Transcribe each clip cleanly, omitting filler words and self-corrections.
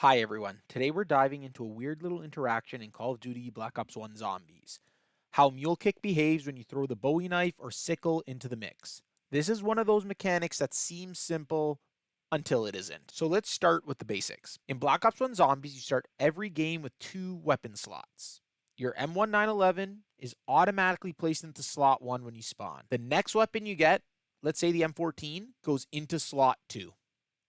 Hi everyone, today we're diving into a weird little interaction in Call of Duty Black Ops 1 Zombies. How Mule Kick behaves when you throw the Bowie knife or Sickle into the mix. This is one of those mechanics that seems simple until it isn't. So let's start with the basics. In Black Ops 1 Zombies, you start every game with two weapon slots. Your M1911 is automatically placed into slot 1 when you spawn. The next weapon you get, let's say the M14, goes into slot 2.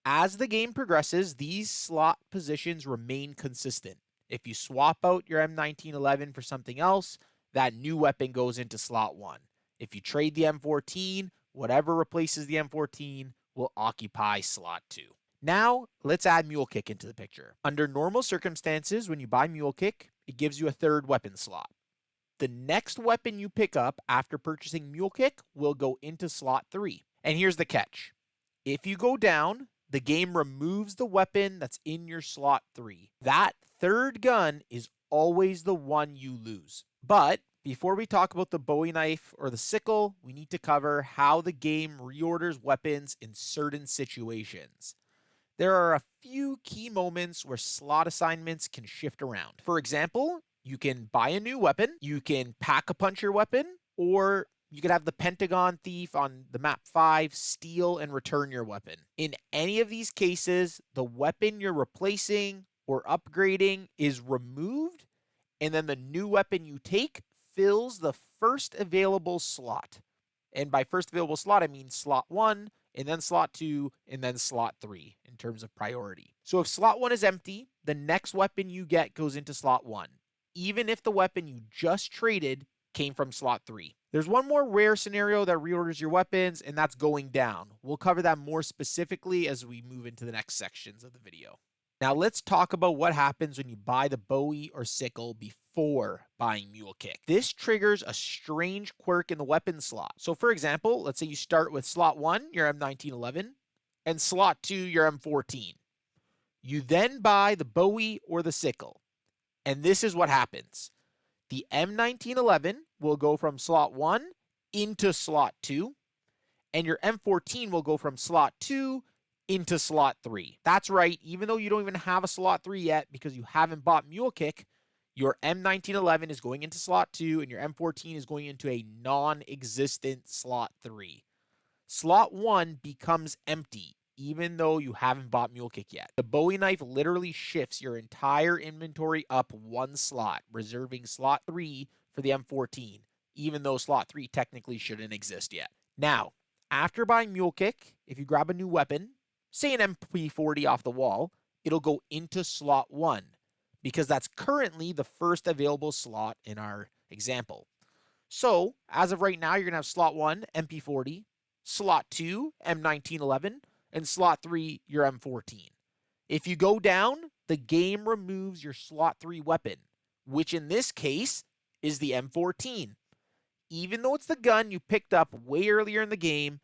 As the game progresses, these slot positions remain consistent. If you swap out your M1911 for something else, that new weapon goes into slot 1. If you trade the M14, whatever replaces the M14 will occupy slot 2. Now, let's add Mule Kick into the picture. Under normal circumstances, when you buy Mule Kick, it gives you a third weapon slot. The next weapon you pick up after purchasing Mule Kick will go into slot 3. And here's the catch. If you go down, the game removes the weapon that's in your slot 3. That third gun is always the one you lose. But before we talk about the Bowie knife or the Sickle, we need to cover how the game reorders weapons in certain situations. There are a few key moments where slot assignments can shift around. For example, you can buy a new weapon, you can pack a punch your weapon, or you could have the Pentagon Thief on the map 5 steal and return your weapon. In any of these cases, the weapon you're replacing or upgrading is removed, and then the new weapon you take fills the first available slot. And by first available slot, I mean slot 1, and then slot 2, and then slot 3 in terms of priority. So if slot 1 is empty, the next weapon you get goes into slot 1, even if the weapon you just traded came from slot 3. There's one more rare scenario that reorders your weapons, and that's going down. We'll cover that more specifically as we move into the next sections of the video. Now let's talk about what happens when you buy the Bowie or Sickle before buying Mule Kick. This triggers a strange quirk in the weapon slot. So for example, let's say you start with slot 1, your M1911, and slot 2, your M14. You then buy the Bowie or the Sickle, and this is what happens. The M1911 will go from slot 1 into slot 2, and your M14 will go from slot 2 into slot 3. That's right, even though you don't even have a slot 3 yet because you haven't bought Mule Kick, your M1911 is going into slot 2 and your M14 is going into a non-existent slot 3. Slot 1 becomes empty even though you haven't bought Mule Kick yet. The Bowie knife literally shifts your entire inventory up one slot, reserving slot 3 for the M14, even though slot 3 technically shouldn't exist yet. Now, after buying Mule Kick, if you grab a new weapon, say an MP40 off the wall, it'll go into slot 1 because that's currently the first available slot in our example. So, as of right now, you're going to have slot 1, MP40, slot 2, M1911, and slot 3, your M14. If you go down, the game removes your slot 3 weapon, which in this case is the M14. Even though it's the gun you picked up way earlier in the game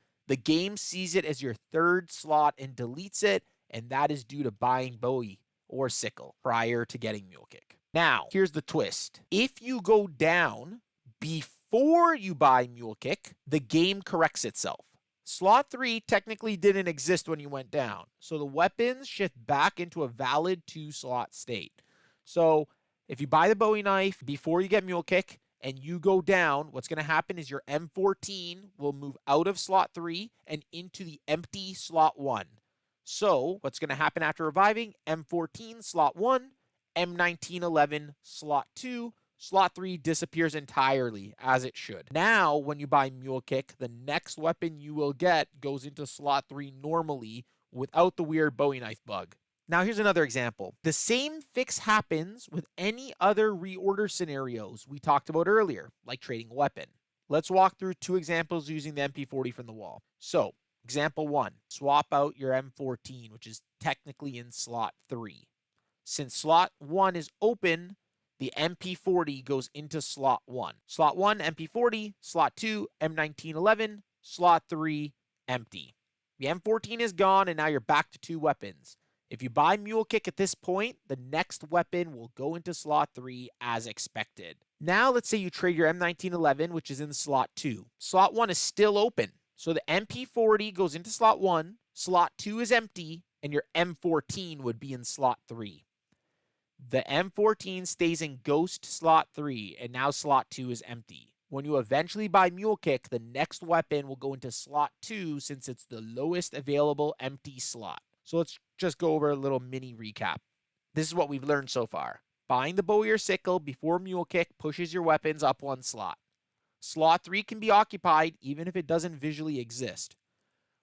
sees it as your third slot and deletes it, and that is due to buying Bowie or Sickle prior to getting Mule Kick. Now, here's the twist. If you go down before you buy Mule Kick, the game corrects itself. Slot 3 technically didn't exist when you went down, so the weapons shift back into a valid 2-slot state. So if you buy the Bowie knife before you get Mule Kick and you go down, what's going to happen is your M14 will move out of slot 3 and into the empty slot 1. So what's going to happen after reviving? M14 slot 1, M1911 slot 2, slot 3 disappears entirely, as it should. Now, when you buy Mule Kick, the next weapon you will get goes into slot 3 normally without the weird Bowie knife bug. Now, here's another example. The same fix happens with any other reorder scenarios we talked about earlier, like trading a weapon. Let's walk through two examples using the MP40 from the wall. So, example 1, swap out your M14, which is technically in slot 3. Since slot 1 is open, the MP40 goes into slot 1. Slot 1, MP40, slot 2, M1911, slot 3, empty. The M14 is gone, and now you're back to 2 weapons. If you buy Mule Kick at this point, the next weapon will go into slot 3 as expected. Now let's say you trade your M1911, which is in slot 2. Slot 1 is still open, so the MP40 goes into slot 1, slot 2 is empty, and your M14 would be in slot 3. The M14 stays in ghost slot 3, and now slot 2 is empty. When you eventually buy Mule Kick, the next weapon will go into slot 2 since it's the lowest available empty slot. So let's just go over a little mini recap. This is what we've learned so far. Buying the Bowie or Sickle before Mule Kick pushes your weapons up one slot. Slot 3 can be occupied even if it doesn't visually exist.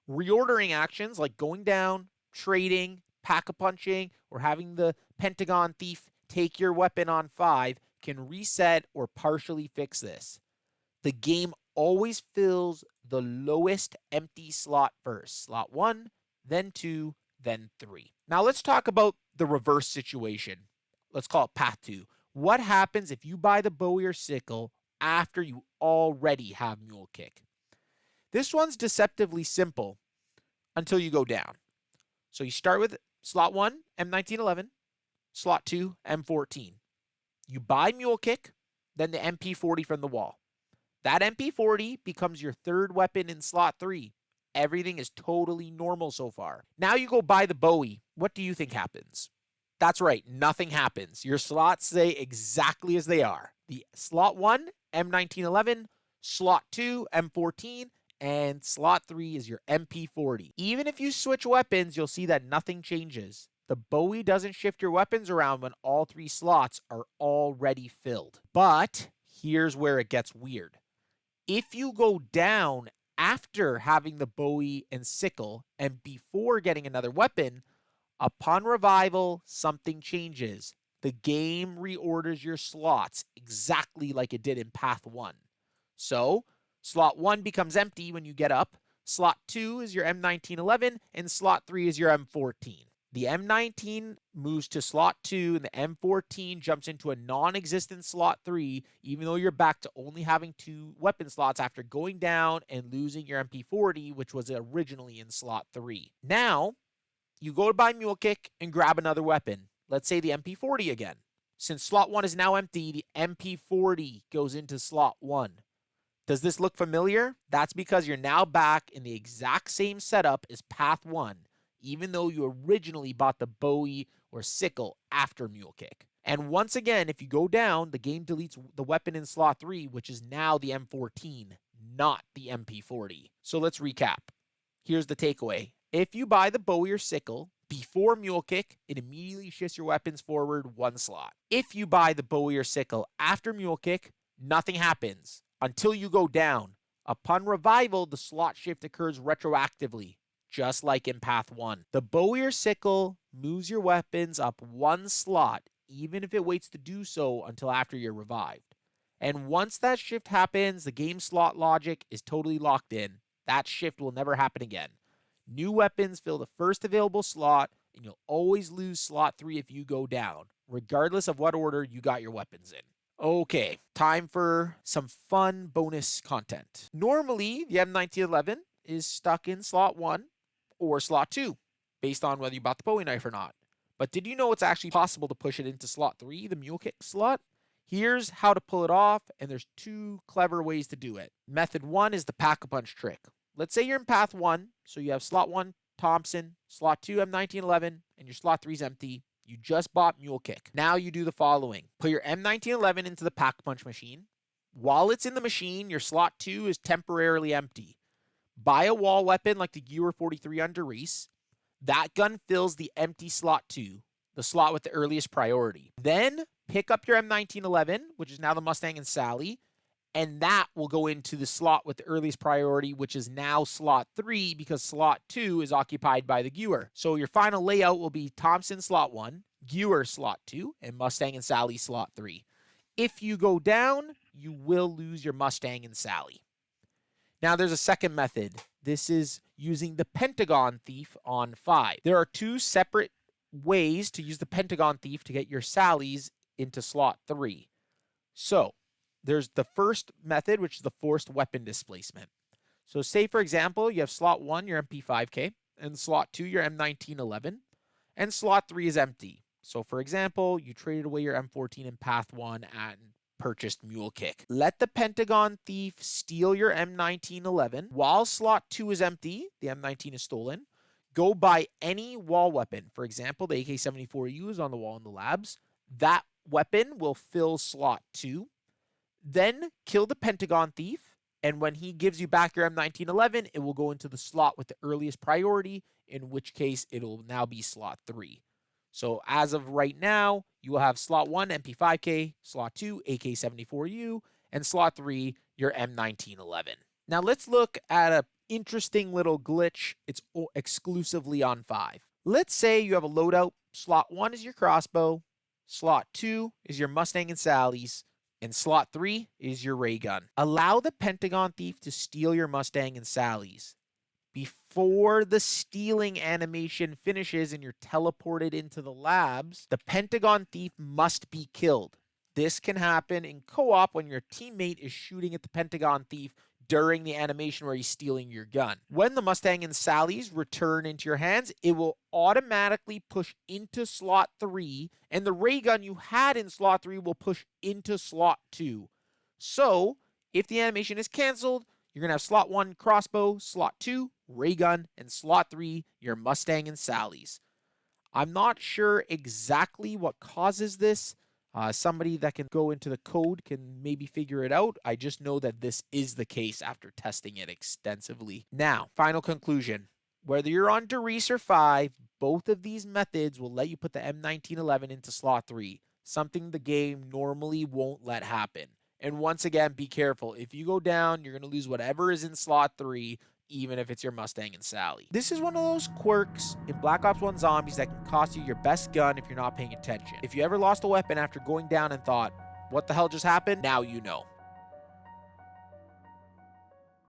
Reordering actions like going down, trading, pack-a-punching, or having the Pentagon Thief take your weapon on 5 can reset or partially fix this. The game always fills the lowest empty slot first. Slot 1, then 2, then 3. Now let's talk about the reverse situation. Let's call it path 2. What happens if you buy the Bowie or Sickle after you already have Mule Kick? This one's deceptively simple until you go down. So you start with slot 1, M1911, slot 2, M14. You buy Mule Kick, then the MP40 from the wall. That MP40 becomes your third weapon in slot 3. Everything is totally normal so far. Now you go buy the Bowie. What do you think happens? That's right, nothing happens. Your slots stay exactly as they are. The slot 1, M1911, slot 2, M14, and slot 3 is your MP40. Even if you switch weapons, you'll see that nothing changes. The Bowie doesn't shift your weapons around when all 3 slots are already filled. But here's where it gets weird. If you go down after having the Bowie and Sickle and before getting another weapon, upon revival, something changes. The game reorders your slots exactly like it did in Path 1. So, slot 1 becomes empty when you get up, slot 2 is your M1911, and slot 3 is your M14. The M19 moves to slot 2, and the M14 jumps into a non-existent slot 3, even though you're back to only having 2 weapon slots after going down and losing your MP40, which was originally in slot 3. Now, you go to buy Mule Kick and grab another weapon. Let's say the MP40 again. Since slot 1 is now empty, the MP40 goes into slot 1. Does this look familiar? That's because you're now back in the exact same setup as Path 1, even though you originally bought the Bowie or Sickle after Mule Kick. And once again, if you go down, the game deletes the weapon in slot 3, which is now the M14, not the MP40. So let's recap. Here's the takeaway. If you buy the Bowie or Sickle before Mule Kick, it immediately shifts your weapons forward 1 slot. If you buy the Bowie or Sickle after Mule Kick, nothing happens until you go down. Upon revival, the slot shift occurs retroactively, just like in Path 1. The Bowie or Sickle moves your weapons up 1 slot, even if it waits to do so until after you're revived. And once that shift happens, the game slot logic is totally locked in. That shift will never happen again. New weapons fill the first available slot, and you'll always lose slot 3 if you go down, regardless of what order you got your weapons in. Okay, time for some fun bonus content. Normally, the M1911 is stuck in slot 1 or slot 2, based on whether you bought the Bowie knife or not. But did you know it's actually possible to push it into slot 3, the Mule Kick slot? Here's how to pull it off, and there's 2 clever ways to do it. Method 1 is the pack-a-punch trick. Let's say you're in Path 1, so you have slot 1, Thompson, slot 2, M1911, and your slot 3 is empty. You just bought Mule Kick. Now you do the following. Put your M1911 into the pack-a-punch machine. While it's in the machine, your slot 2 is temporarily empty. Buy a wall weapon like the Gewehr 43 under Reese. That gun fills the empty slot 2, the slot with the earliest priority. Then pick up your M1911, which is now the Mustang and Sally, and that will go into the slot with the earliest priority, which is now slot 3 because slot 2 is occupied by the Gewehr. So your final layout will be Thompson slot 1, Gewehr slot 2, and Mustang and Sally slot 3. If you go down, you will lose your Mustang and Sally. Now there's a second method. This is using the Pentagon Thief on 5. There are 2 separate ways to use the Pentagon Thief to get your Sallys into slot 3. So there's the first method, which is the forced weapon displacement. So say, for example, you have slot 1, your MP5K, and slot 2, your M1911, and slot 3 is empty. So for example, you traded away your M14 in Path 1 and purchased Mule Kick. Let the Pentagon Thief steal your M1911. While slot 2 is empty, the M19 is stolen, Go buy any wall weapon. For example, the AK-74U is on the wall in the labs. That weapon will fill slot 2. Then kill the Pentagon Thief, and when he gives you back your M1911, it will go into the slot with the earliest priority, in which case it'll now be slot 3. So as of right now, you will have slot 1, MP5K, slot 2, AK-74U, and slot 3, your M1911. Now let's look at an interesting little glitch. It's exclusively on 5. Let's say you have a loadout. Slot 1 is your crossbow, slot 2 is your Mustang and Sally's, and slot 3 is your ray gun. Allow the Pentagon Thief to steal your Mustang and Sally's. Before the stealing animation finishes and you're teleported into the labs, the Pentagon Thief must be killed. This can happen in co-op when your teammate is shooting at the Pentagon Thief during the animation where he's stealing your gun. When the Mustang and Sally's return into your hands, it will automatically push into slot 3, and the ray gun you had in slot 3 will push into slot 2. So, if the animation is canceled, you're going to have slot 1 crossbow, slot 2 ray gun, and slot 3 your Mustang and Sally's. I'm not sure exactly what causes this. Somebody that can go into the code can maybe figure it out. I just know that this is the case after testing it extensively. Now, final conclusion. Whether you're on Doris or 5, both of these methods will let you put the M1911 into slot 3, something the game normally won't let happen. And once again, be careful. If you go down, you're going to lose whatever is in slot 3, even if it's your Mustang and Sally. This is one of those quirks in Black Ops 1 Zombies that can cost you your best gun if you're not paying attention. If you ever lost a weapon after going down and thought, what the hell just happened? Now you know.